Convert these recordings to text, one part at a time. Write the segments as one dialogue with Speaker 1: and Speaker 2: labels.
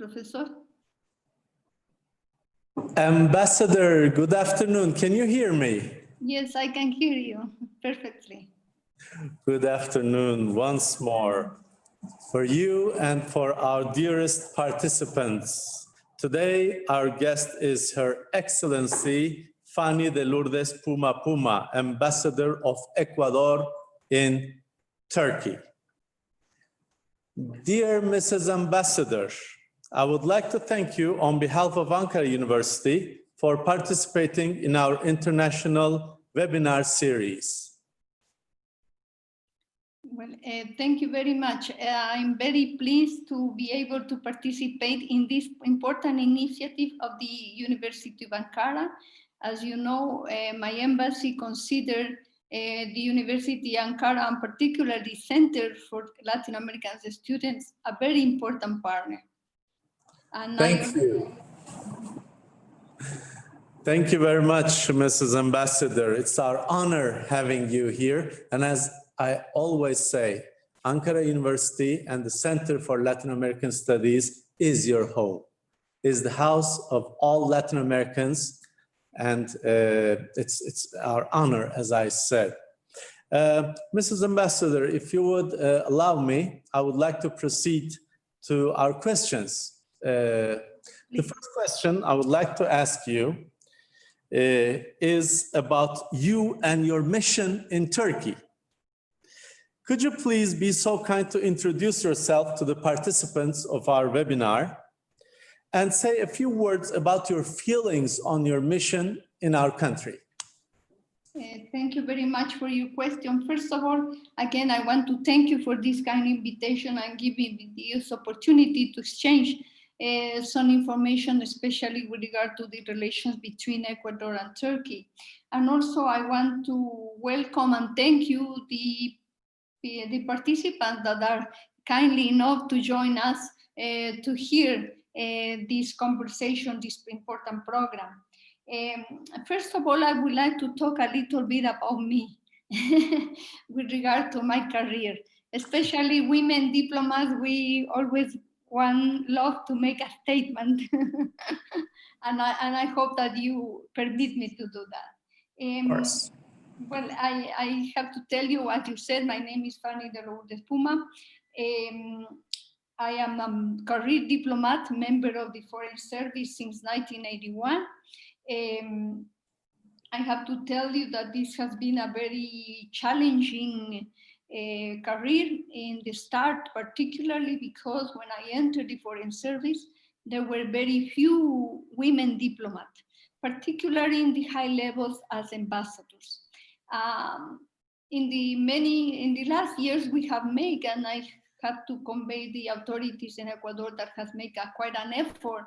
Speaker 1: Professor?
Speaker 2: Ambassador, good afternoon. Can you hear me?
Speaker 1: Yes, I can hear you perfectly.
Speaker 2: Good afternoon once more for you and for our dearest participants. Today, our guest is Her Excellency Fanny de Lourdes Puma Puma, Ambassador of Ecuador in Turkey. Dear Mrs. Ambassador, I would like to thank you on behalf of Ankara University for participating in our international webinar series.
Speaker 1: Well, thank you very much. I'm very pleased to be able to participate in this important initiative of the University of Ankara. As you know, my embassy considered the University of Ankara, and particularly the Center for Latin American Students, a very important partner. And
Speaker 2: Thank you. Thank you very much, Mrs. Ambassador. It's our honor having you here. And as I always say, Ankara University and the Center for Latin American Studies is your home, is the house of all Latin Americans. And it's our honor, as I said. Mrs. Ambassador, if you would allow me, I would like to proceed to our questions. The first question I would like to ask you is about you and your mission in Turkey. Could you please be so kind to introduce yourself to the participants of our webinar and say a few words about your feelings on your mission in our country?
Speaker 1: Thank you very much for your question. First of all, again, I want to thank you for this kind invitation and giving me this opportunity to exchange some information, especially with regard to the relations between Ecuador and Turkey. And also I want to welcome and thank you the participants that are kindly enough to join us to hear this conversation, this important program. First of all, I would like to talk a little bit about me with regard to my career. Especially women diplomats, we always love to make a statement. and I hope that you permit me to do that.
Speaker 2: Of course.
Speaker 1: Well, I have to tell you, as you said, my name is Fanny de Lourdes Puma. I am a career diplomat, member of the Foreign Service since 1981. I have to tell you that this has been a very challenging career in the start, particularly because when I entered the Foreign Service, there were very few women diplomats, particularly in the high levels as ambassadors. In the last years we have made, and I have to convey the authorities in Ecuador that has made quite an effort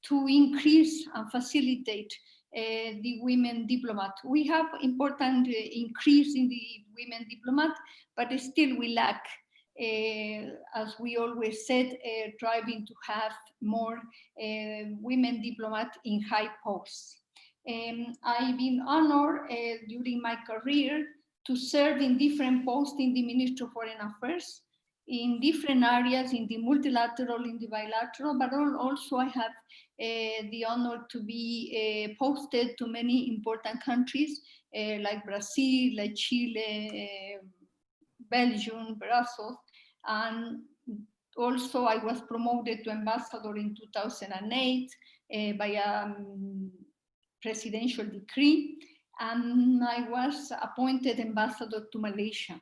Speaker 1: to increase and facilitate the women diplomat. We have important increase in the women diplomat, but still we lack, as we always said, striving to have more women diplomat in high posts. I've been honored during my career to serve in different posts in the Ministry of Foreign Affairs, in different areas, in the multilateral, in the bilateral, but also I have the honor to be posted to many important countries like Brazil, like Chile, Belgium, Brussels, and also I was promoted to ambassador in 2008 by a presidential decree, and I was appointed ambassador to Malaysia.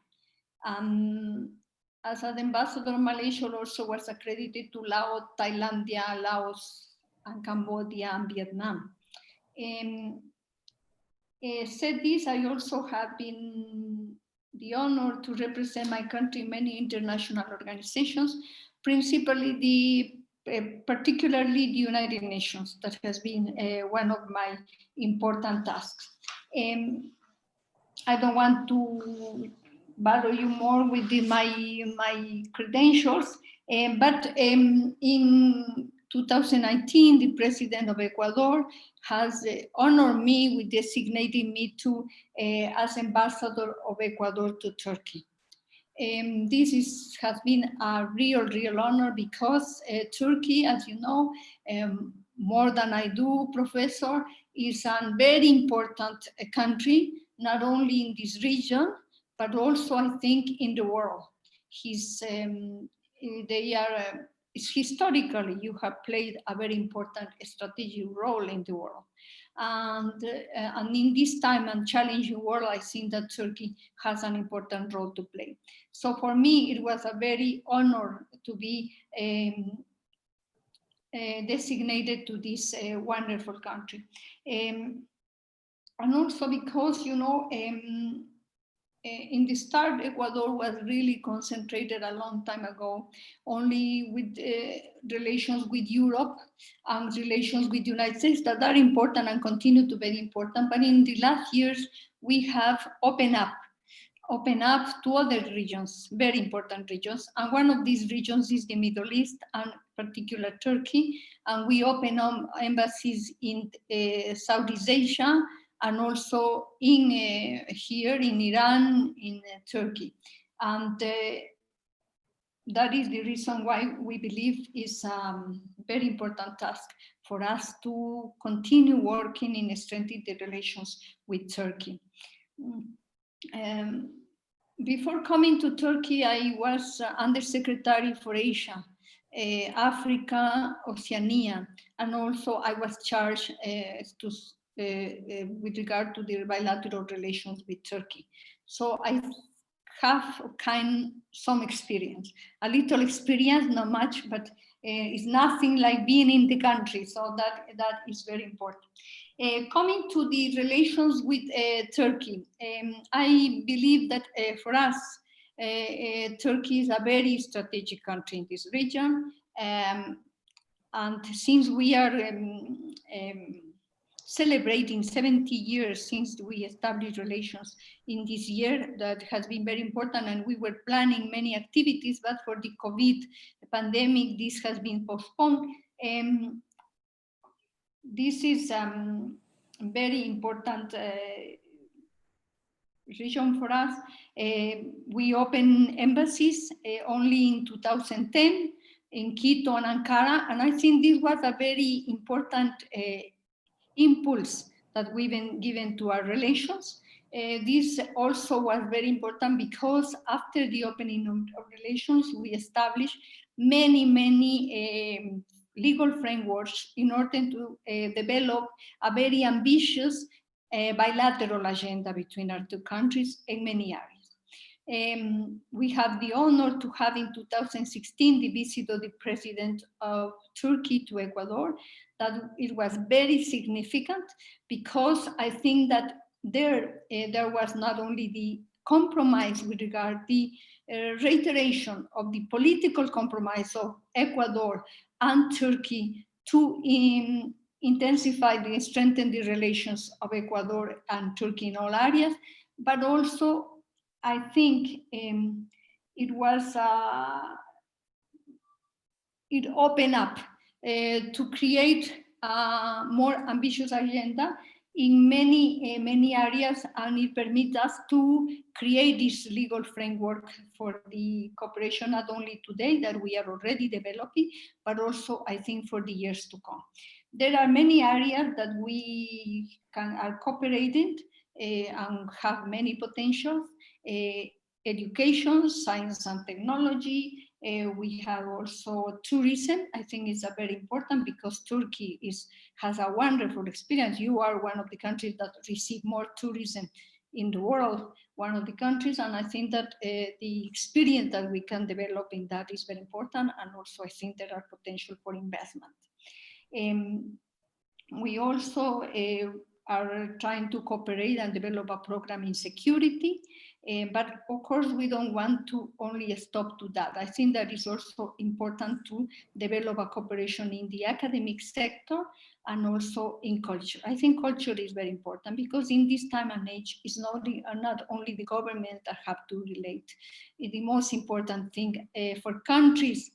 Speaker 1: As an ambassador, Malaysia also was accredited to Laos, Thailand, Laos, and Cambodia, and Vietnam. Said this, I also have been the honor to represent my country in many international organizations, principally particularly the United Nations. That has been one of my important tasks. I don't want to bother you more with my credentials, but in 2019, the President of Ecuador has honored me with designating me to as Ambassador of Ecuador to Turkey. Has been a real honor because Turkey, as you know, more than I do, Professor, is a very important country, not only in this region, but also I think in the world. They are, historically, you have played a very important strategic role in the world. And in this time and challenging world, I think that Turkey has an important role to play. So for me, it was a very honor to be designated to this wonderful country. And also because, you know, in the start, Ecuador was really concentrated a long time ago only with relations with Europe and relations with the United States that are important and continue to be very important. But in the last years, we have opened up to other regions, very important regions. And one of these regions is the Middle East, and particular Turkey. And we open up embassies in Southeast Asia, and also in here in Iran, in Turkey. And that is the reason why we believe is a very important task for us to continue working in strengthening the relations with Turkey. Before coming to Turkey, I was Undersecretary for Asia, Africa, Oceania, and also I was charged with regard to the bilateral relations with Turkey. So I have some experience, a little experience, not much, but it's nothing like being in the country. So that is very important. Coming to the relations with Turkey, I believe that for us, Turkey is a very strategic country in this region. And since we are celebrating 70 years since we established relations in this year, that has been very important, and we were planning many activities, but for the COVID pandemic, this has been postponed. This is a very important region for us. We opened embassies only in 2010 in Quito and Ankara, and I think this was a very important impulse that we've been given to our relations. This also was very important because after the opening of relations, we established many legal frameworks in order to develop a very ambitious bilateral agenda between our two countries in many areas. We have the honor to have in 2016 the visit of the President of Turkey to Ecuador. That it was very significant because I think that there was not only the compromise with regard the reiteration of the political compromise of Ecuador and Turkey to intensify and strengthen the relations of Ecuador and Turkey in all areas, but also I think it opened up to create a more ambitious agenda in many areas, and it permits us to create this legal framework for the cooperation, not only today that we are already developing, but also I think for the years to come. There are many areas that we are cooperating and have many potentials. Education, science and technology. We have also tourism. I think it's a very important because Turkey has a wonderful experience. You are one of the countries that receive more tourism in the world, one of the countries, and I think that the experience that we can develop in that is very important, and also I think there are potential for investment. We also are trying to cooperate and develop a program in security. But of course, we don't want to only stop to that. I think that is also important to develop a cooperation in the academic sector and also in culture. I think culture is very important because in this time and age, it's not only the government that have to relate. The most important thing for countries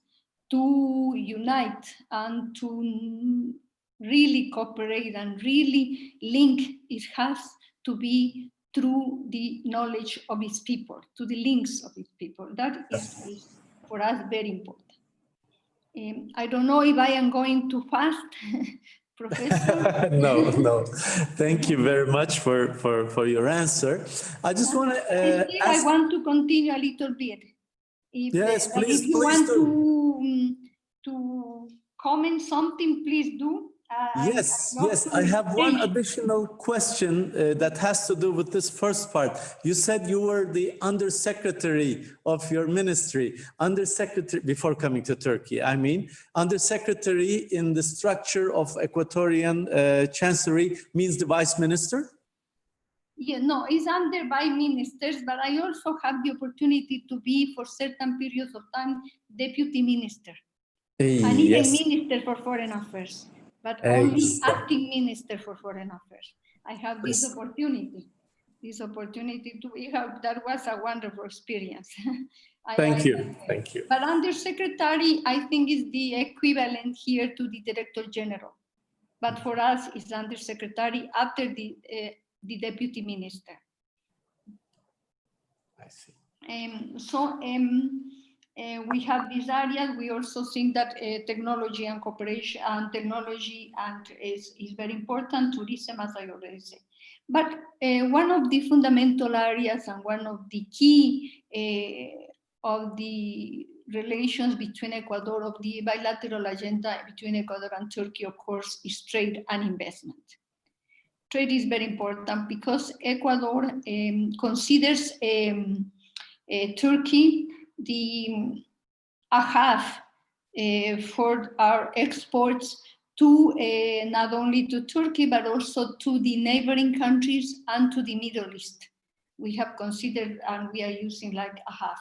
Speaker 1: to unite and to really cooperate and really link, it has to be through the knowledge of its people, to the links of its people. That is for us very important. I don't know if I am going too fast, Professor.
Speaker 2: No. Thank you very much for your answer. I just want to
Speaker 1: I
Speaker 2: ask.
Speaker 1: want to continue a little bit.
Speaker 2: Yes, please,
Speaker 1: If you
Speaker 2: please
Speaker 1: want
Speaker 2: do.
Speaker 1: to comment something, please do.
Speaker 2: Yes, I have one additional question that has to do with this first part. You said you were the undersecretary of your ministry, undersecretary before coming to Turkey. I mean, undersecretary in the structure of Ecuadorian Chancellery means the vice minister?
Speaker 1: Yeah, no, it's under by ministers, but I also have the opportunity to be for certain periods of time deputy minister. And even minister for foreign affairs, but only acting minister for foreign affairs. I have this opportunity to be have. That was a wonderful experience.
Speaker 2: Thank you.
Speaker 1: But undersecretary, I think, is the equivalent here to the director general. But for us, it's undersecretary after the deputy minister.
Speaker 2: I see.
Speaker 1: We have these areas. We also think that technology and cooperation and technology is very important. Tourism, as I already said. But one of the fundamental areas and one of the key of the relations between Ecuador, of the bilateral agenda between Ecuador and Turkey, of course, is trade and investment. Trade is very important because Ecuador considers Turkey a hub for our exports to not only to Turkey, but also to the neighboring countries and to the Middle East. We have considered and we are using like a hub.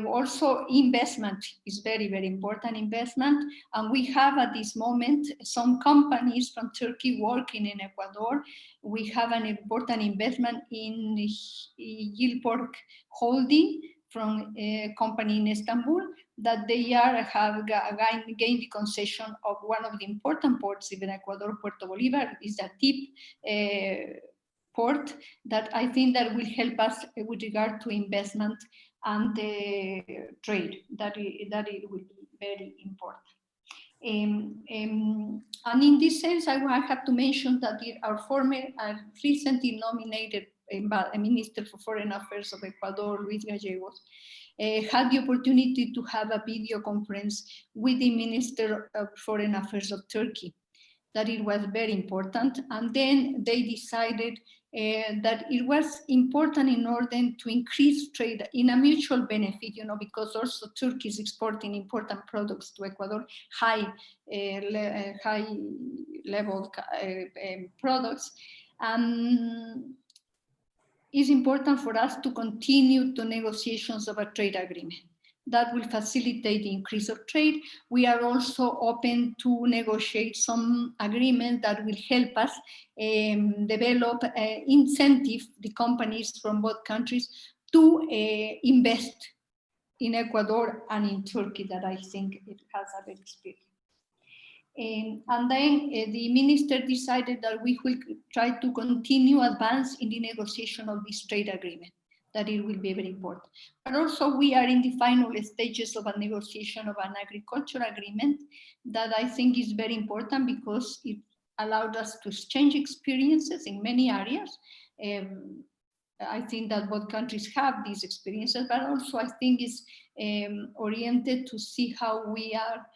Speaker 1: Also, investment is very, very important investment. And we have at this moment some companies from Turkey working in Ecuador. We have an important investment in Yilpork Holding from a company in Istanbul, that they have gained the concession of one of the important ports in Ecuador, Puerto Bolivar, is a tip port that I think that will help us with regard to investment and trade. That it will be very important. And in this sense, I have to mention that our former and recently nominated Minister for Foreign Affairs of Ecuador, Luis Gallegos, had the opportunity to have a video conference with the Minister of Foreign Affairs of Turkey. That it was very important. And then they decided that it was important in order to increase trade in a mutual benefit, because also Turkey is exporting important products to Ecuador, high level products. It's important for us to continue the negotiations of a trade agreement that will facilitate the increase of trade. We are also open to negotiate some agreement that will help us develop incentive the companies from both countries to invest in Ecuador and in Turkey, that I think it has a big spirit. And then the minister decided that we will try to continue advance in the negotiation of this trade agreement, that it will be very important. But also we are in the final stages of a negotiation of an agricultural agreement that I think is very important because it allowed us to exchange experiences in many areas. I think that both countries have these experiences, but also I think it's oriented to see how we are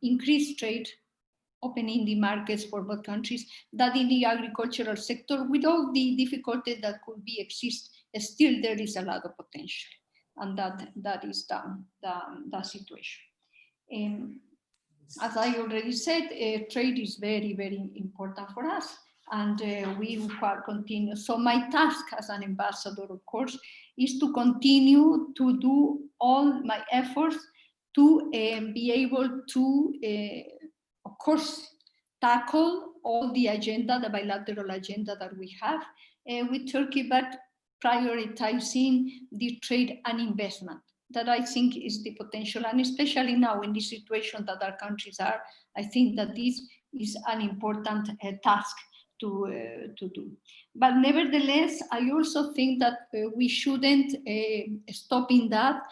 Speaker 1: increase trade, opening the markets for both countries, that in the agricultural sector, with all the difficulties that could be exist, still there is a lot of potential, and that is the situation. As I already said, trade is very, very important for us, and we will continue. So my task as an ambassador, of course, is to continue to do all my efforts to be able to, of course, tackle all the agenda, the bilateral agenda that we have with Turkey, but prioritizing the trade and investment. That I think is the potential, and especially now in the situation that our countries are, I think that this is an important task to do. But nevertheless, I also think that we shouldn't stop in that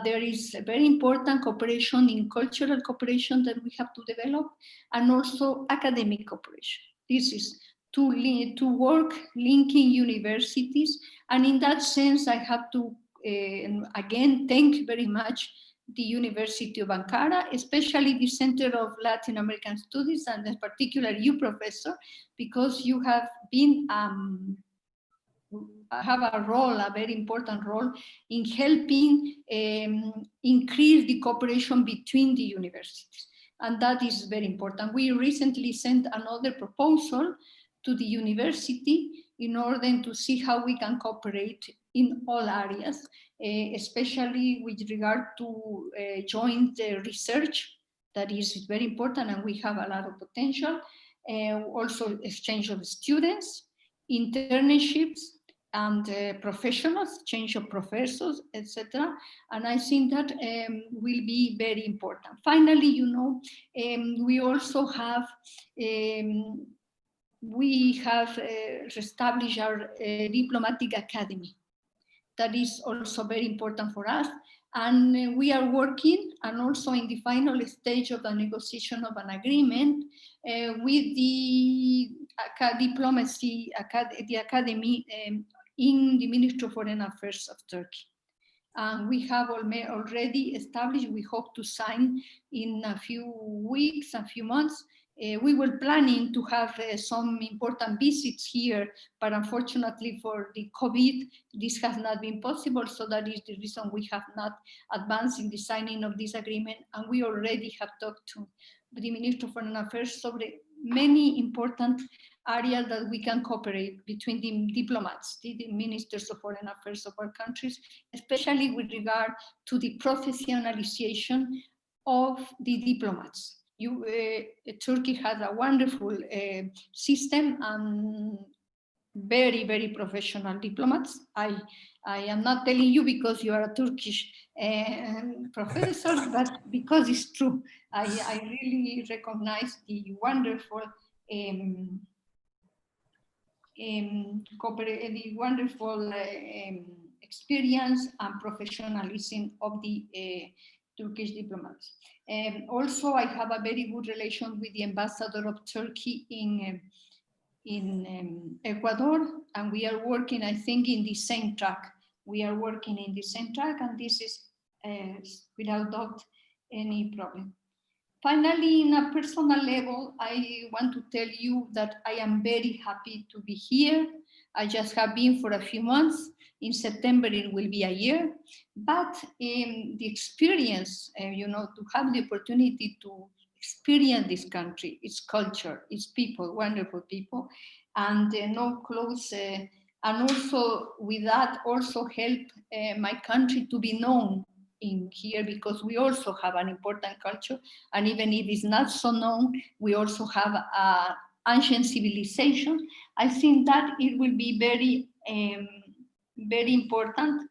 Speaker 1: there is a very important cooperation in cultural cooperation that we have to develop, and also academic cooperation. This is to work linking universities. And in that sense, I have to, again, thank very much the University of Ankara, especially the Center of Latin American Studies, and in particular you, Professor, because you have been, have a very important role in helping increase the cooperation between the universities. And that is very important. We recently sent another proposal to the university in order to see how we can cooperate in all areas, especially with regard to joint research. That is very important, and we have a lot of potential. Also exchange of students, internships, and professionals, change of professors, etc. And I think that will be very important. Finally, you know, we also have established our diplomatic academy. That is also very important for us. And we are working, and also in the final stage of the negotiation of an agreement with the the academy in the Ministry of Foreign Affairs of Turkey. We have already established, we hope to sign in a few weeks, a few months. We were planning to have some important visits here, but unfortunately for the COVID, this has not been possible. So that is the reason we have not advanced in the signing of this agreement. And we already have talked to the Minister of Foreign Affairs sobre many important areas that we can cooperate between the diplomats, the ministers of foreign affairs of our countries, especially with regard to the professionalization of the diplomats. Turkey has a wonderful system and very, very professional diplomats. I am not telling you because you are a Turkish professor, but because it's true. I really recognize the wonderful experience and professionalism of the Turkish diplomats. Also, I have a very good relation with the ambassador of Turkey in Ecuador, and we are working, I think, in the same track. We are working in the same track, and this is without doubt any problem. Finally, in a personal level, I want to tell you that I am very happy to be here. I just have been for a few months. In September, it will be a year. But the experience, you know, to have the opportunity to experience this country, its culture, its people, wonderful people, and know close, and also with that also help my country to be known in here, because we also have an important culture, and even if it's not so known, we also have ancient civilization. I think that it will be very, very important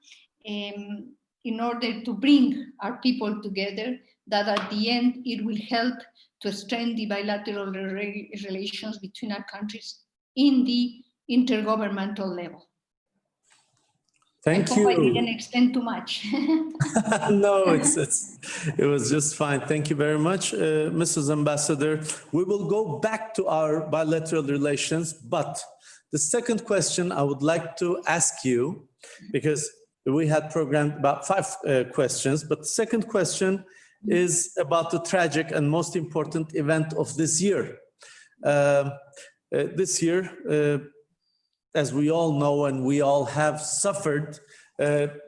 Speaker 1: in order to bring our people together, that at the end it will help to strengthen the bilateral relations between our countries in the intergovernmental level.
Speaker 2: Thank
Speaker 1: I
Speaker 2: you.
Speaker 1: hope I didn't extend too much.
Speaker 2: No, it was just fine. Thank you very much, Mrs. Ambassador. We will go back to our bilateral relations, but the second question I would like to ask you, because we had programmed about 5 questions, but the second question is about the tragic and most important event of this year. This year, as we all know and we all have suffered,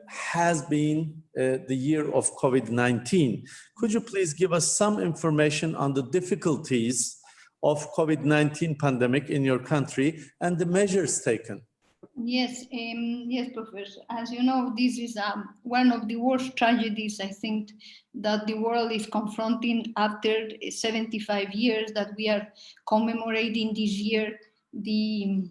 Speaker 2: has been the year of COVID-19. Could you please give us some information on the difficulties of COVID-19 pandemic in your country and the measures taken?
Speaker 1: Yes, yes, Professor. As you know, this is one of the worst tragedies, I think, that the world is confronting after 75 years that we are commemorating this year, the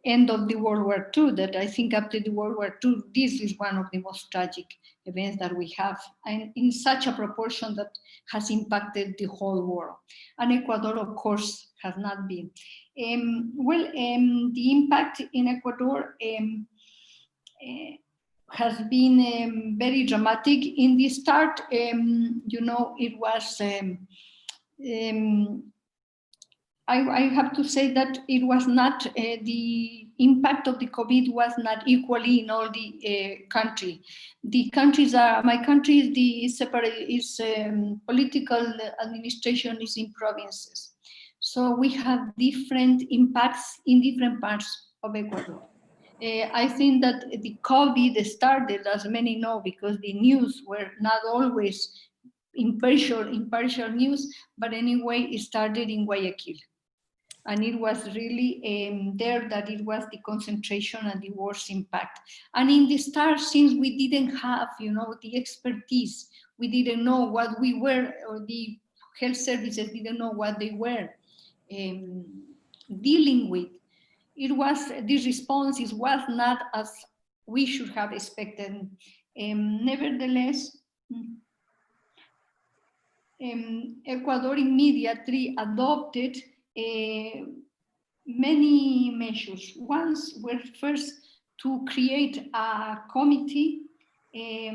Speaker 1: end of the World War II, that I think after the World War II, this is one of the most tragic events that we have, and in such a proportion that has impacted the whole world. And Ecuador, of course, has not been. The impact in Ecuador has been very dramatic. In the start, it was, I have to say that it was not, the impact of the COVID was not equally in all the country. The countries are, my country is the separate, political administration is in provinces. So we have different impacts in different parts of Ecuador. I think that the COVID started, as many know, because the news were not always impartial news, but anyway, it started in Guayaquil. And it was really there that it was the concentration and the worst impact. And in the start, since we didn't have, the expertise, we didn't know what we were, or the health services didn't know what they were dealing with. It was, the responses was not as we should have expected. Nevertheless, Ecuador immediately adopted many measures. One were first to create a committee, a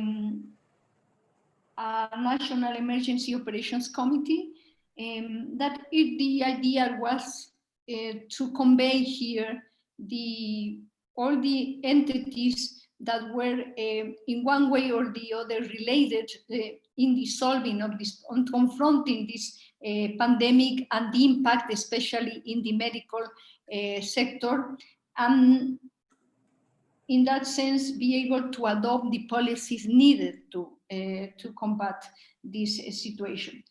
Speaker 1: National Emergency Operations Committee, that the idea was to convey here all the entities that were in one way or the other related in the solving of this, on confronting this pandemic and the impact, especially in the medical sector, and in that sense, be able to adopt the policies needed to combat this situation.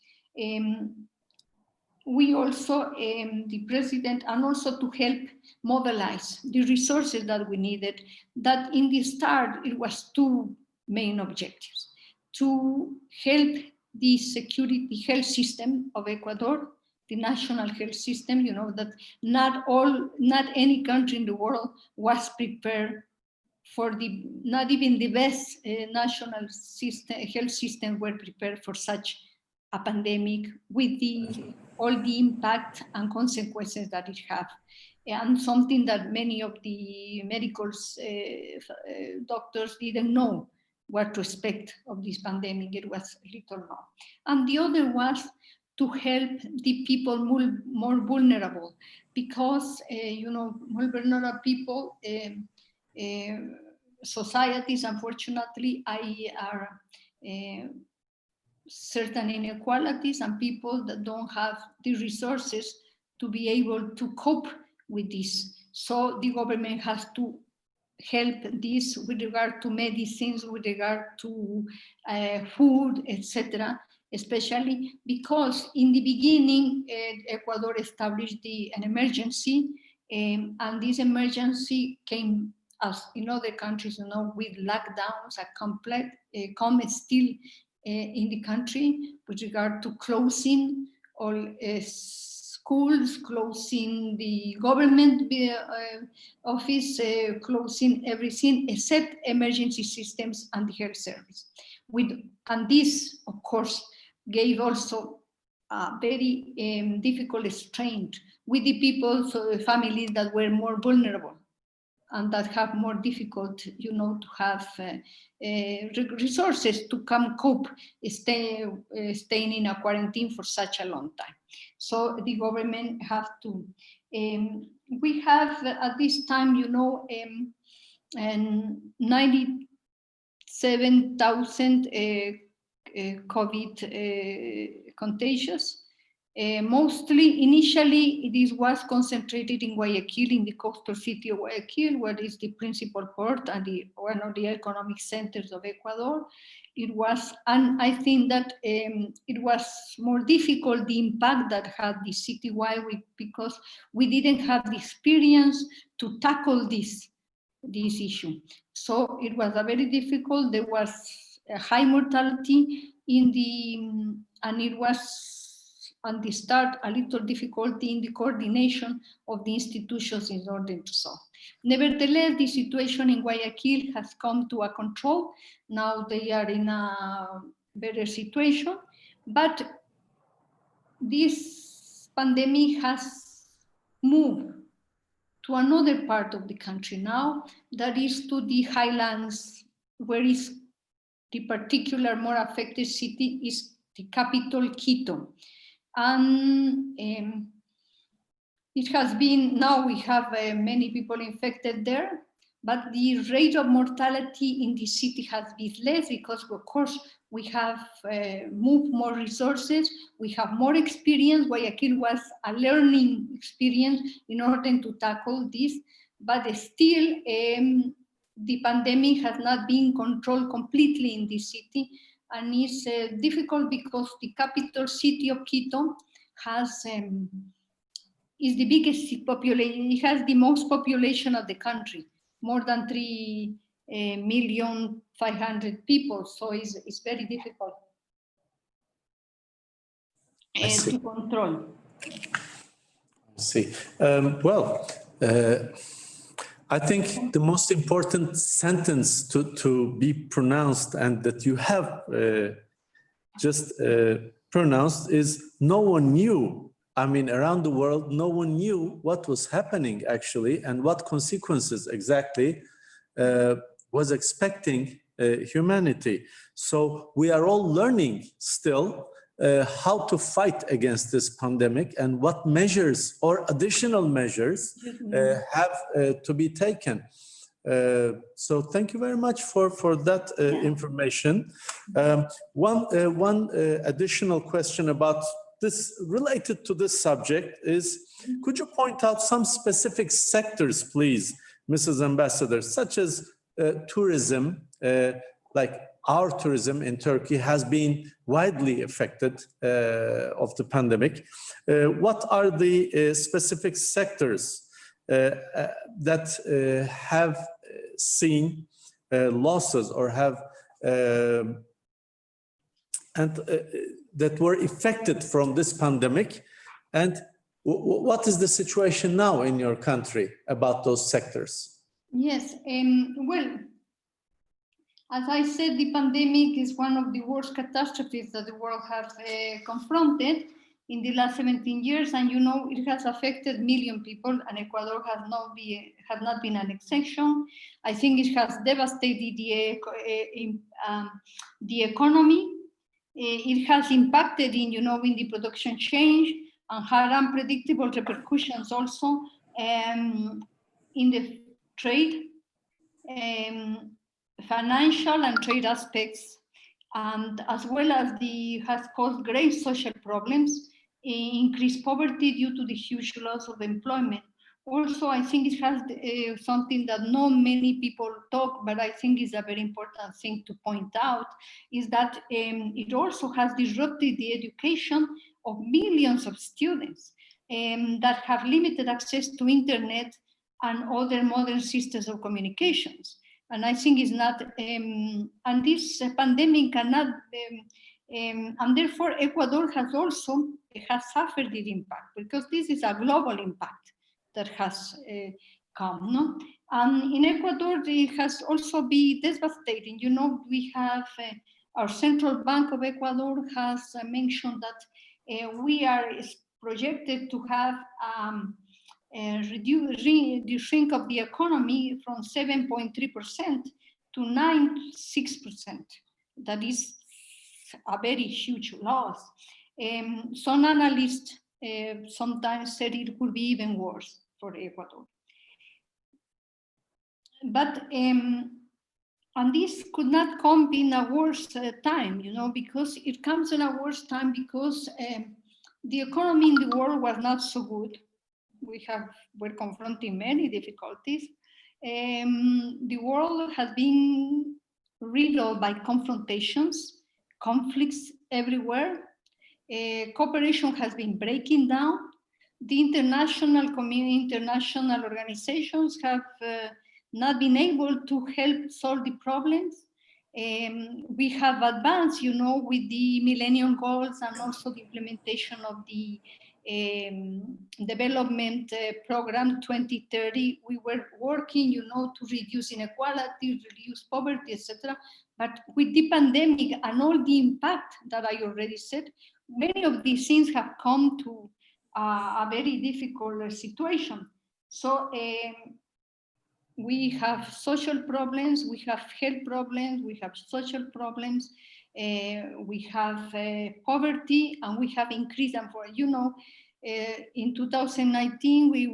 Speaker 1: We also, the president, and also to help mobilize the resources that we needed, that in the start, it was two main objectives: to help the security health system of Ecuador, the national health system, that not any country in the world was prepared for not even the best national system, health system were prepared for such a pandemic with all the impact and consequences that it have. And something that many of the medical doctors didn't know what to expect of this pandemic. It was little known. And the other was to help the people more vulnerable, because, more vulnerable people, societies, unfortunately, are certain inequalities and people that don't have the resources to be able to cope with this. So the government has to help this with regard to medicines, with regard to food, etc., especially because in the beginning, Ecuador established an emergency, and this emergency came, as in other countries, with lockdowns, a complete comment still in the country with regard to closing all schools, closing the government office, closing everything except emergency systems and the health service. And this, of course, gave also a very difficult strain with the people, so the families that were more vulnerable and that have more difficult, to have resources to cope, staying in a quarantine for such a long time. So the government have to, we have at this time, 97,000 COVID contagious. Mostly, initially, this was concentrated in Guayaquil, in the coastal city of Guayaquil, where is the principal port and one of the economic centers of Ecuador. It was, and I think that it was more difficult, the impact that had the citywide, because we didn't have the experience to tackle this issue. So it was a very difficult, there was a high mortality and it was, at the start, a little difficulty in the coordination of the institutions in order to solve. Nevertheless, the situation in Guayaquil has come to a control. Now they are in a better situation, but this pandemic has move to another part of the country now, that is to the highlands, where is the particular more affected city is the capital, Quito. And it has been, now we have many people infected there, but the rate of mortality in the city has been less because, of course, we have moved more resources, we have more experience. Guayaquil was a learning experience in order to tackle this, but still the pandemic has not been controlled completely in this city, and it's difficult because the capital city of Quito has is the biggest population. It has the most population of the country, more than 3,500,000 people. So it's very difficult to control.
Speaker 2: I see. I think the most important sentence to be pronounced and that you have just pronounced is no one knew. I mean, around the world, no one knew what was happening actually and what consequences exactly was expecting humanity. So we are all learning still how to fight against this pandemic and what measures or additional measures have to be taken. So thank you very much for that information. One additional question about this related to this subject is, could you point out some specific sectors, please, Mrs. Ambassador, such as tourism, like our tourism in Turkey has been widely affected of the pandemic. What are the specific sectors that have seen losses or have that were affected from this pandemic, and what is the situation now in your country about those sectors?
Speaker 1: Yes, well, as I said, the pandemic is one of the worst catastrophes that the world has confronted in the last 17 years, and you know it has affected million people, and Ecuador has not been an exception. I think it has devastated the economy. It has impacted in the production change and had unpredictable repercussions also in the trade, financial and trade aspects, and as well as has caused grave social problems, increased poverty due to the huge loss of employment. Also, I think it has something that not many people talk, but I think is a very important thing to point out, is that it also has disrupted the education of millions of students that have limited access to internet and other modern systems of communications. And I think it's not, and this pandemic cannot, and therefore Ecuador has suffered the impact, because this is a global impact that has come. No? And in Ecuador, it has also been devastating. You know, we have, our Central Bank of Ecuador has mentioned that we are projected to have the shrink of the economy from 7.3% to 9.6%. That is a very huge loss. Some analysts sometimes said it could be even worse for Ecuador. But and this could not come in a worse time, you know, because it comes in a worse time because the economy in the world was not so good. We're confronting many difficulties. The world has been riddled by confrontations, conflicts everywhere. Cooperation has been breaking down. The international community, international organizations have not been able to help solve the problems. We have advanced, you know, with the Millennium Goals and also the implementation of the development program 2030. We were working, you know, to reduce inequality, reduce poverty, etc. But with the pandemic and all the impact that I already said, many of these things have come to a very difficult situation. So we have social problems, we have health problems, we have social problems, we have poverty, and we have increased. And for in 2019 we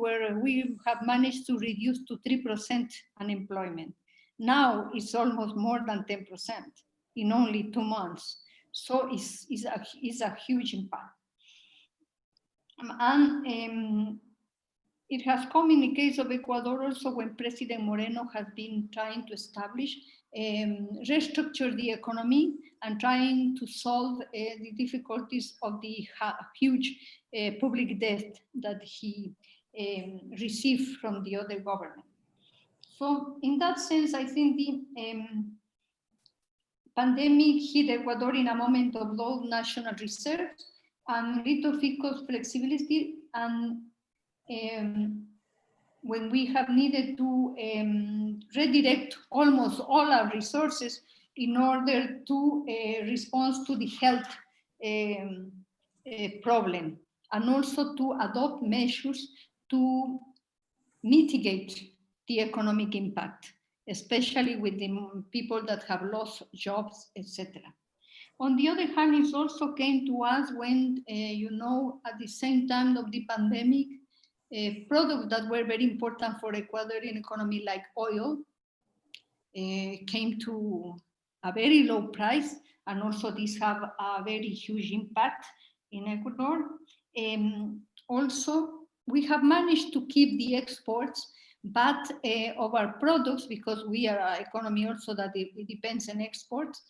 Speaker 1: have managed to reduce to 3% unemployment. Now it's almost more than 10% in only 2 months. So it's a huge impact. And it has come in the case of Ecuador also, when President Moreno has been trying to establish, restructure the economy and trying to solve the difficulties of the huge public debt that he received from the other government. So in that sense, I think the pandemic hit Ecuador in a moment of low national reserves and little fiscal flexibility, and when we have needed to redirect almost all our resources in order to respond to the health problem, and also to adopt measures to mitigate the economic impact, especially with the people that have lost jobs, etc. On the other hand, it also came to us when, at the same time of the pandemic, products that were very important for Ecuadorian economy, like oil, came to a very low price, and also these have a very huge impact in Ecuador. Also, we have managed to keep the exports, but of our products, because we are an economy also that it depends on exports.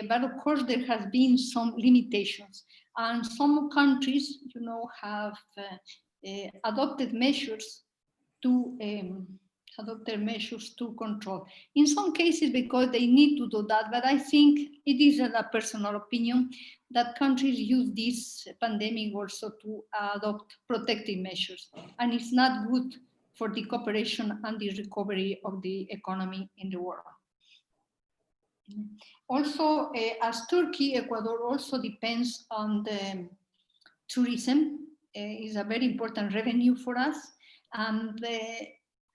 Speaker 1: But of course, there has been some limitations, and some countries, have adopted measures to control. In some cases, because they need to do that, but I think it is a personal opinion that countries use this pandemic also to adopt protective measures, and it's not good for the cooperation and the recovery of the economy in the world. Also, as Turkey, Ecuador also depends on the tourism. Is a very important revenue for us, and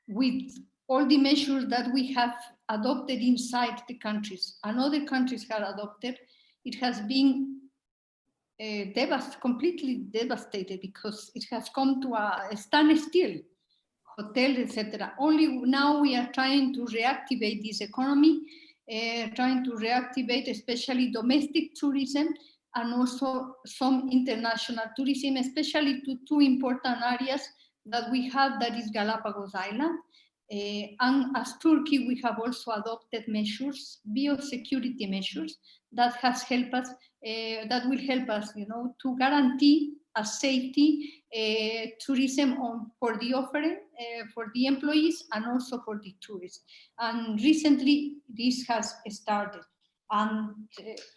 Speaker 1: with all the measures that we have adopted inside the countries and other countries have adopted, it has been completely devastated, because it has come to a standstill, hotels, etc. Only now we are trying to reactivate this economy, trying to reactivate especially domestic tourism and also some international tourism, especially to two important areas that we have, that is Galapagos Island. And as Turkey, we have also adopted measures, biosecurity measures, that has helped us, that will help us, to guarantee a safety tourism for the offering, for the employees, and also for the tourists. And recently, this has started. And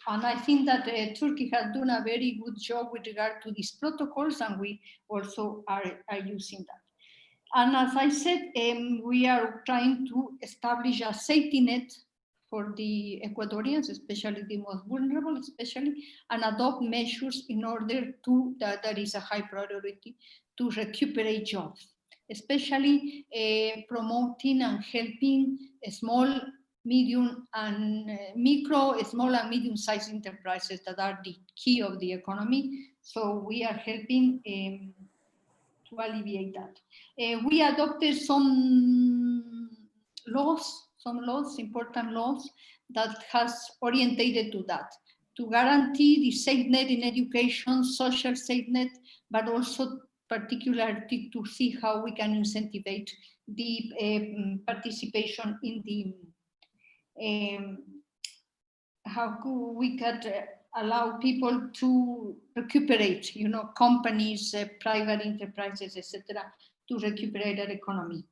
Speaker 1: I think that Turkey has done a very good job with regard to these protocols, and we also are using that. And as I said, we are trying to establish a safety net for the Ecuadorians, especially the most vulnerable, and adopt measures in order to, that is a high priority, to recuperate jobs, especially promoting and helping small, medium, and small and medium-sized enterprises that are the key of the economy. So we are helping to alleviate that. We adopted some laws, important laws, that has orientated to that, to guarantee the safe net in education, social safe net, but also particularly to see how we can incentivize the participation in the, how we could allow people to recuperate, companies, private enterprises, etc., to recuperate their economy.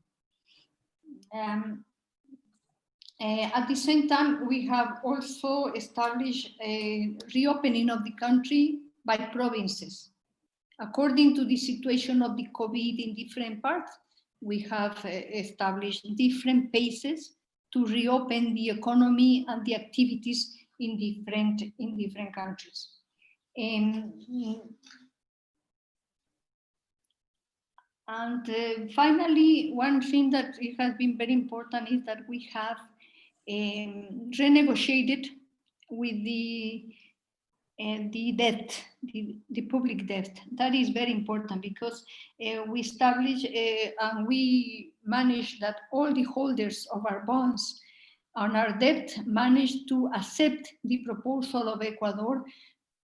Speaker 1: At the same time, we have also established a reopening of the country by provinces. According to the situation of the COVID in different parts, we have established different paces to reopen the economy and the activities in different countries. And finally, one thing that it has been very important is that we have renegotiated with the debt, the public debt. That is very important because we establish and we manage that all the holders of our bonds on our debt managed to accept the proposal of Ecuador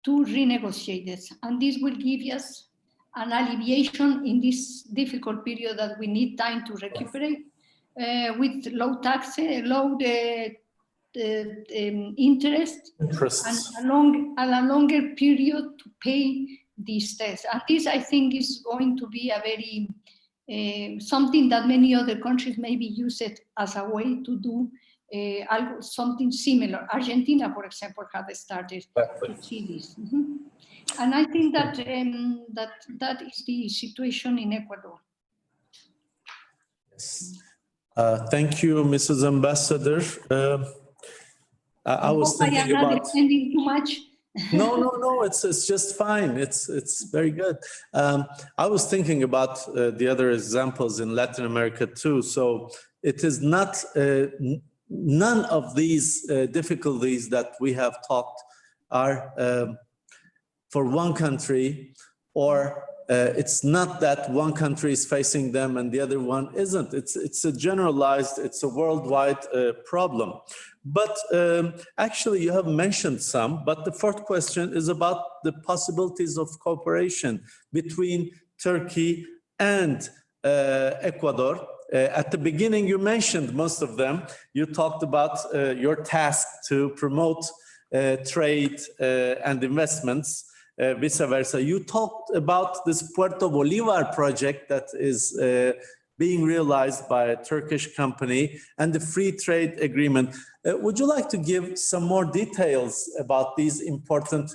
Speaker 1: to renegotiate this. And this will give us an alleviation in this difficult period that we need time to recuperate with low tax, low interest, and a longer period to pay these debts. And this, I think, is going to be a very something that many other countries maybe use it as a way to do something similar. Argentina, for example, has started to see this. And I think that that is the situation in Ecuador.
Speaker 2: Yes. Thank you, Mrs. Ambassador. I was thinking
Speaker 1: I am not extending too much.
Speaker 2: No, it's just fine. It's very good. I was thinking about the other examples in Latin America too. So it is not none of these difficulties that we have talked are for one country, or it's not that one country is facing them and the other one isn't. It's a generalized, it's a worldwide problem. But actually, you have mentioned some, but the fourth question is about the possibilities of cooperation between Turkey and Ecuador. At the beginning, you mentioned most of them. You talked about your task to promote trade and investments. Vice versa. You talked about this Puerto Bolívar project that is being realized by a Turkish company and the free trade agreement. Would you like to give some more details about these important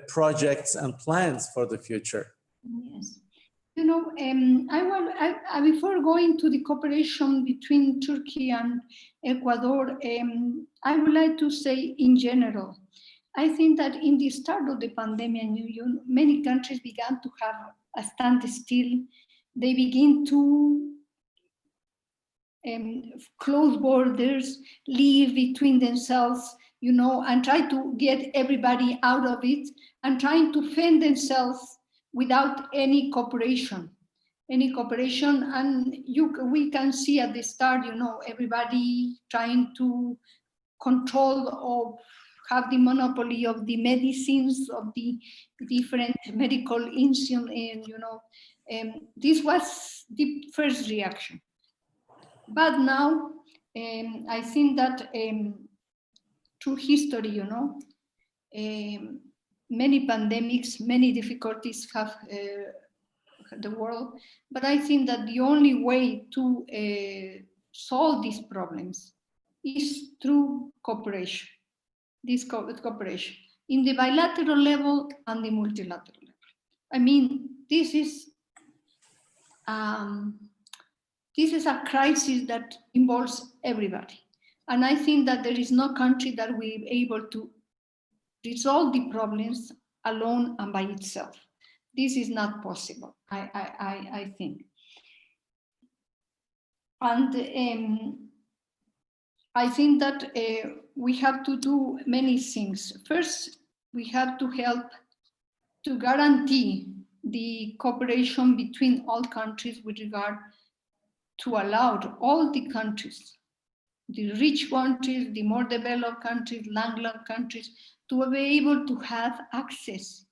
Speaker 2: projects and plans for the future?
Speaker 1: Yes. You know, before going to the cooperation between Turkey and Ecuador, I would like to say in general, I think that in the start of the pandemic, many countries began to have a standstill. They begin to close borders, live between themselves, and try to get everybody out of it and trying to fend themselves without any cooperation. And we can see at the start, everybody trying to control or have the monopoly of the medicines, of the different medical instruments, this was the first reaction. But now, I think that through history, many pandemics, many difficulties have the world, but I think that the only way to solve these problems is through cooperation. This cooperation in the bilateral level and the multilateral level. I mean, this is a crisis that involves everybody. And I think that there is no country that will be able to resolve the problems alone and by itself. This is not possible, I think. And I think that we have to do many things. First, we have to help to guarantee the cooperation between all countries with regard to allow all the countries, the rich countries, the more developed countries, landlocked countries, to be able to have access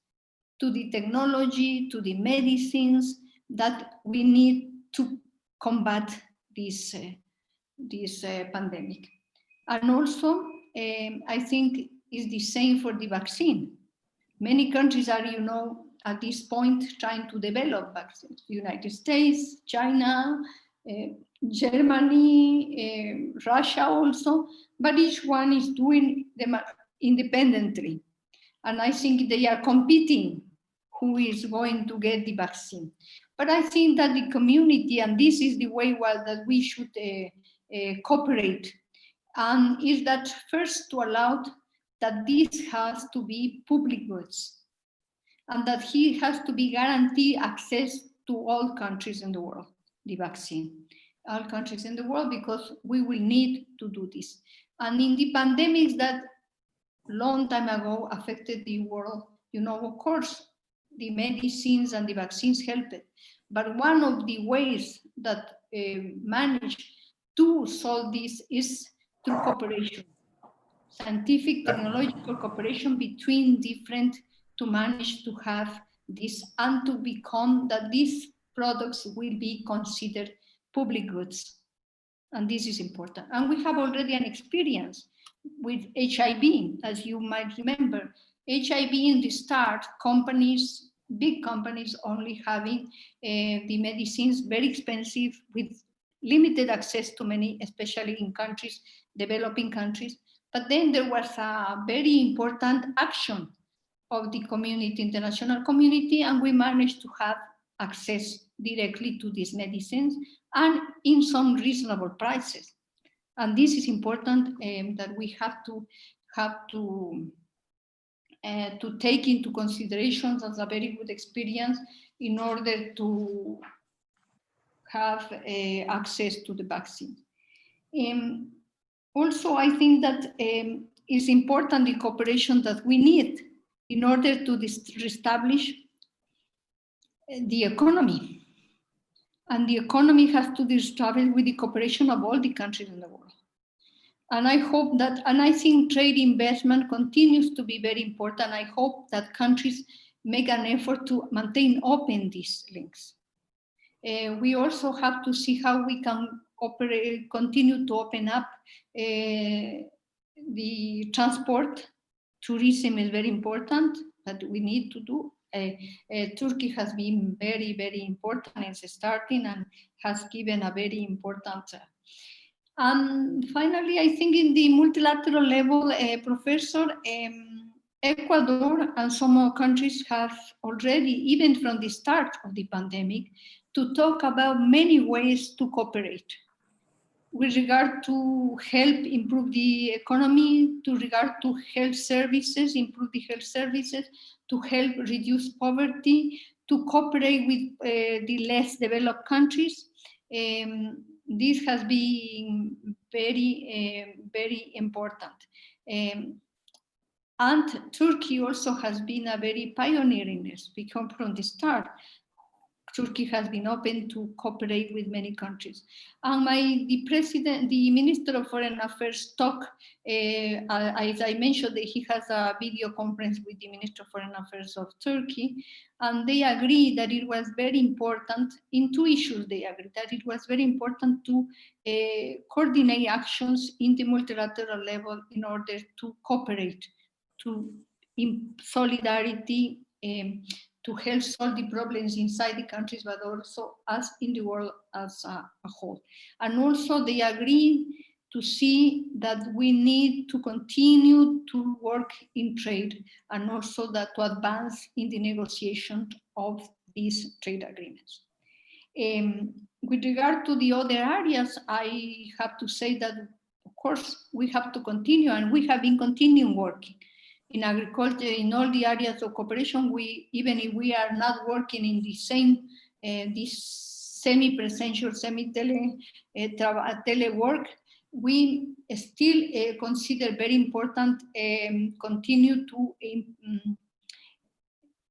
Speaker 1: to the technology, to the medicines that we need to combat this pandemic. And also, I think is the same for the vaccine. Many countries are, at this point trying to develop vaccines. The United States, China, Germany, Russia also, but each one is doing them independently. And I think they are competing who is going to get the vaccine. But I think that the community, and this is the way that we should cooperate, and is that first to allow that this has to be public goods, and that he has to be guaranteed access to all countries in the world, the vaccine. All countries in the world, because we will need to do this. And in the pandemics that long time ago affected the world, of course, the medicines and the vaccines helped it. But one of the ways that manage to solve this is through cooperation, scientific, technological cooperation between different, to manage to have this and to become that these products will be considered public goods. And this is important. And we have already an experience with HIV, as you might remember. HIV in the start, companies, big companies only having the medicines very expensive with limited access to many, especially in countries, developing countries. But then there was a very important action of the community, international community, and we managed to have access directly to these medicines and in some reasonable prices. And this is important that we have to take into consideration as a very good experience in order to have access to the vaccine. Also, I think that it's important the cooperation that we need in order to reestablish the economy. And the economy has to be established with the cooperation of all the countries in the world. And I hope that, and I think trade investment continues to be very important. I hope that countries make an effort to maintain open these links. We also have to see how we can continue to open up the transport. Tourism is very important, that we need to do. Turkey has been very, very important in starting and has given a very important. And finally, I think in the multilateral level, Professor, Ecuador and some more countries have already, even from the start of the pandemic, to talk about many ways to cooperate with regard to help improve the economy, to regard to health services, improve the health services, to help reduce poverty, to cooperate with the less developed countries. This has been very, very important. And Turkey also has been a very pioneer in this, because from the start, Turkey has been open to cooperate with many countries. And the Minister of Foreign Affairs talked, as I mentioned, that he has a video conference with the Minister of Foreign Affairs of Turkey, and they agreed that it was very important, in two issues they agreed, that it was very important to coordinate actions in the multilateral level in order to cooperate, in solidarity, to help solve the problems inside the countries, but also as in the world as a whole. And also they agree to see that we need to continue to work in trade, and also that to advance in the negotiation of these trade agreements. With regard to the other areas, I have to say that, of course, we have to continue, and we have been continuing working. In agriculture, in all the areas of cooperation, even if we are not working in the same, this semi-presential, telework, we still consider very important continue to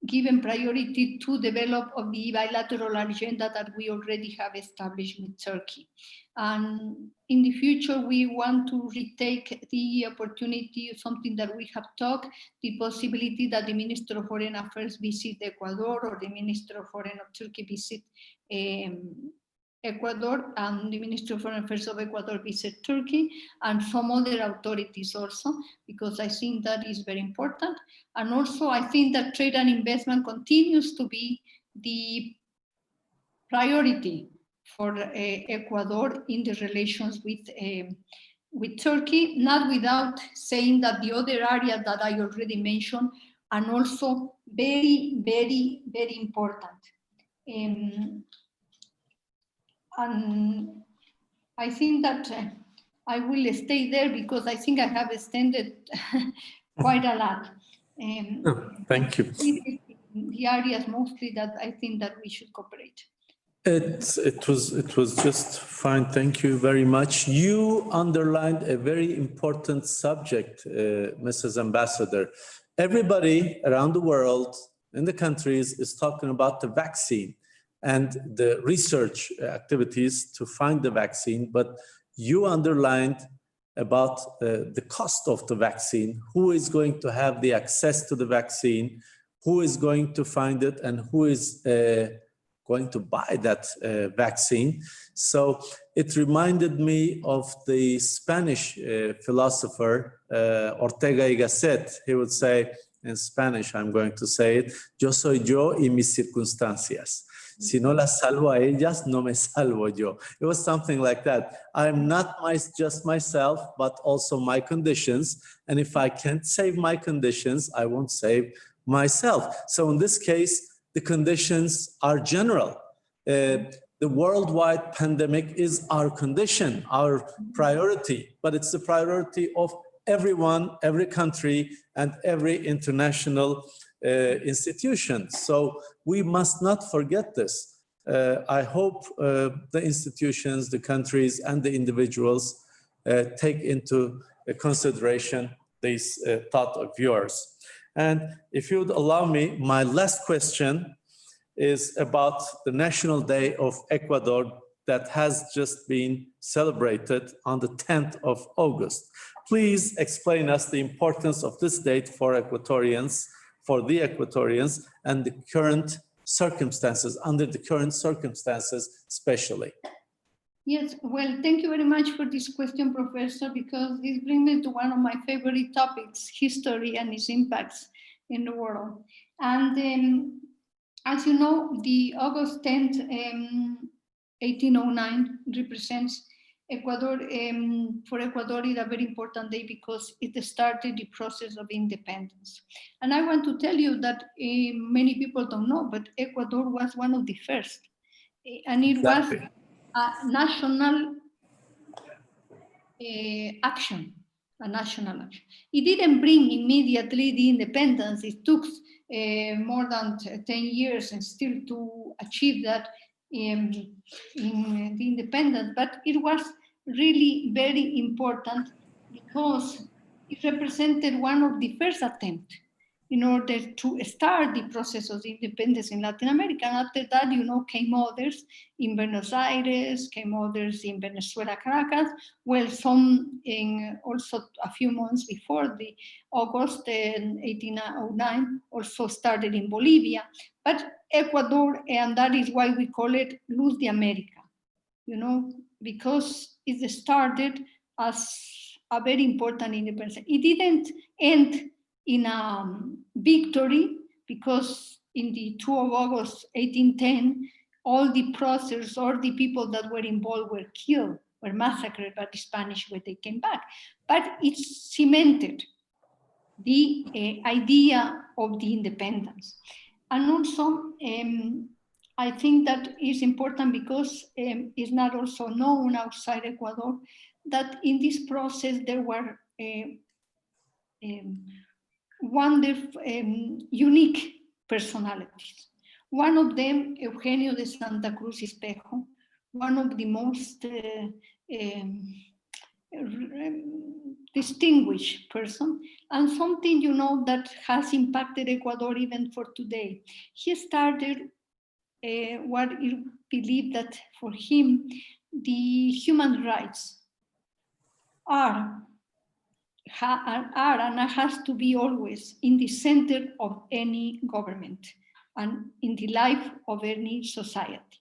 Speaker 1: given priority to develop of the bilateral agenda that we already have established with Turkey. And in the future, we want to retake the opportunity, something that we have talked, the possibility that the Minister of Foreign Affairs visit Ecuador, or the Minister of Foreign of Turkey visit Ecuador, and the Minister of Foreign Affairs of Ecuador visit Turkey, and some other authorities also, because I think that is very important. And also I think that trade and investment continues to be the priority for Ecuador in the relations with Turkey, not without saying that the other area that I already mentioned are also very, very, very important. And I think that I will stay there because I think I have extended quite a lot.
Speaker 2: Thank you.
Speaker 1: the areas mostly that I think that we should cooperate.
Speaker 2: It was just fine. Thank you very much. You underlined a very important subject, Mrs. Ambassador. Everybody around the world in the countries is talking about the vaccine and the research activities to find the vaccine, but you underlined about the cost of the vaccine, who is going to have the access to the vaccine, who is going to find it, and who is going to buy that vaccine. So it reminded me of the Spanish philosopher Ortega y Gasset. He would say in Spanish, I'm going to say it, yo soy yo y mis circunstancias. Si no las salvo a ellas, no me salvo yo. It was something like that. I'm not just myself, but also my conditions. And if I can't save my conditions, I won't save myself. So in this case, the conditions are general. The worldwide pandemic is our condition, our priority, but it's the priority of everyone, every country, and every international institution. So we must not forget this. I hope the institutions, the countries, and the individuals take into consideration this thought of yours. And if you would allow me, my last question is about the National Day of Ecuador that has just been celebrated on the 10th of August. Please explain us the importance of this date for Ecuadorians, for the Ecuadorians, and the current circumstances, under the current circumstances especially.
Speaker 1: Yes, well, thank you very much for this question, Professor, because this brings me to one of my favorite topics, history and its impacts in the world. And as you know, the August 10th, 1809 represents Ecuador. For Ecuador, is a very important day because it started the process of independence. And I want to tell you that many people don't know, but Ecuador was one of the first. And it was a national action, a national action. It didn't bring immediately the independence. It took more than 10 years and still to achieve that in the independence, but it was really very important because it represented one of the first attempts in order to start the process of independence in Latin America. And after that, you know, came others in Buenos Aires, came others in Venezuela, Caracas, well, some in also a few months before the August 1809, also started in Bolivia. But Ecuador, and that is why we call it Luz de America, you know, because it started as a very important independence. It didn't end in a victory, because in the 2 of August 1810, all the process, all the people that were involved were killed, were massacred by the Spanish when they came back. But it cemented the idea of the independence. And also, I think that is important because it's not also known outside Ecuador that in this process there were wonderful, unique personalities. One of them, Eugenio de Santa Cruz Espejo, one of the most distinguished person, and something, you know, that has impacted Ecuador even for today. He started what he believed that for him, the human rights are and has to be always in the center of any government and in the life of any society,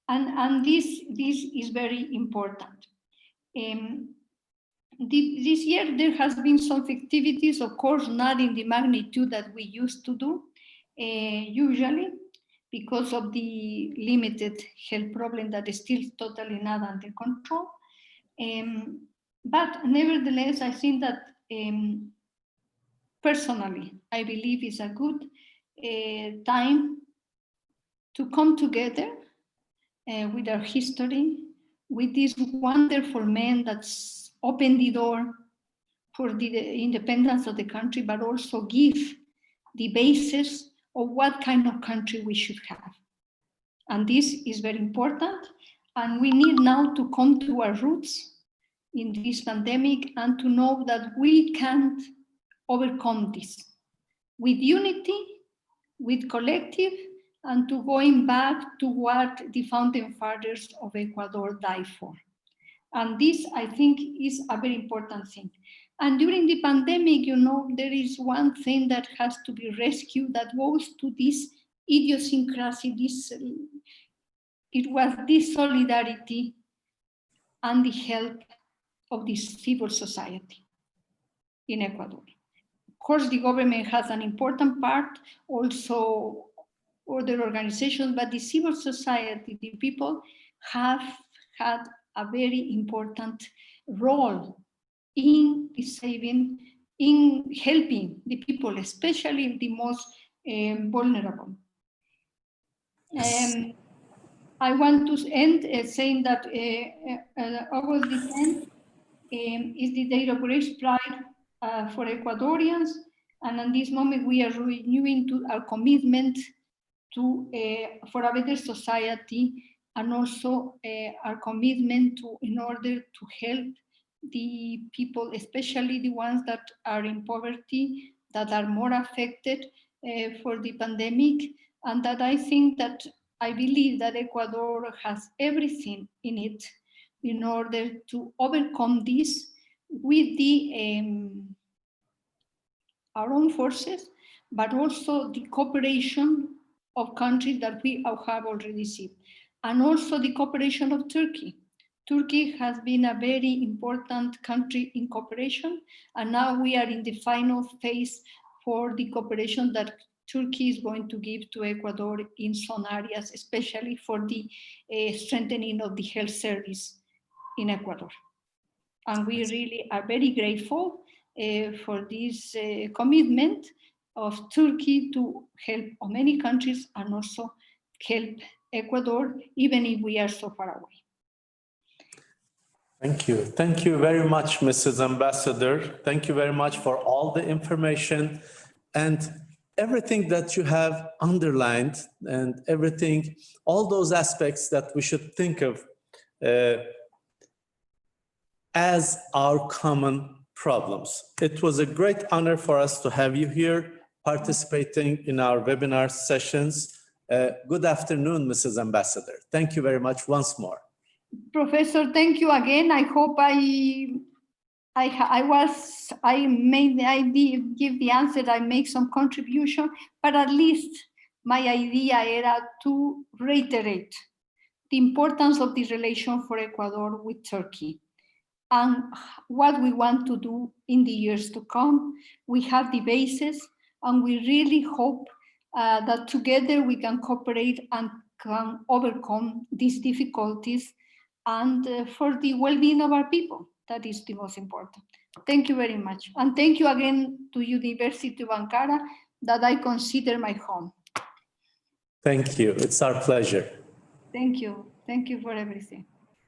Speaker 1: And this is very important. This year there has been some activities, of course, not in the magnitude that we used to do usually, because of the limited health problem that is still totally not under control. But nevertheless, I think that personally, I believe it's a good time to come together with our history, with these wonderful men that's opened the door for the independence of the country, but also give the basis of what kind of country we should have. And this is very important. And we need now to come to our roots in this pandemic and to know that we can overcome this with unity, with collective, and to going back to what the founding fathers of Ecuador died for. And this, I think, is a very important thing. And during the pandemic, you know, there is one thing that has to be rescued that goes to this idiosyncrasy, it was this solidarity and the help of the civil society in Ecuador. Of course, the government has an important part, also other organizations, but the civil society, the people have had a very important role in saving, in helping the people, especially the most vulnerable.
Speaker 2: Yes.
Speaker 1: I want to end saying that August the 10th is the day of great pride for Ecuadorians, and at this moment we are renewing our commitment to for a better society, and also our commitment to, in order to help the people, especially the ones that are in poverty, that are more affected for the pandemic, and that I believe that Ecuador has everything in it in order to overcome this with our own forces, but also the cooperation of countries that we have already seen, and also the cooperation of Turkey. Turkey has been a very important country in cooperation, and now we are in the final phase for the cooperation that Turkey is going to give to Ecuador in some areas, especially for the strengthening of the health service in Ecuador. And we really are very grateful for this commitment of Turkey to help many countries and also help Ecuador, even if we are so far away.
Speaker 2: Thank you. Thank you very much, Mrs. Ambassador. Thank you very much for all the information and everything that you have underlined, and everything, all those aspects that we should think of as our common problems. It was a great honor for us to have you here participating in our webinar sessions. Good afternoon, Mrs. Ambassador. Thank you very much once more.
Speaker 1: Professor, thank you again. I hope I did give the answer, I make some contribution, but at least my idea era to reiterate the importance of the relation for Ecuador with Turkey and what we want to do in the years to come. We have the basis, and we really hope that together we can cooperate and can overcome these difficulties, and for the well-being of our people. That is the most important. Thank you very much. And thank you again to University of Ankara, that I consider my home.
Speaker 2: Thank you. It's our pleasure.
Speaker 1: Thank you. Thank you for everything.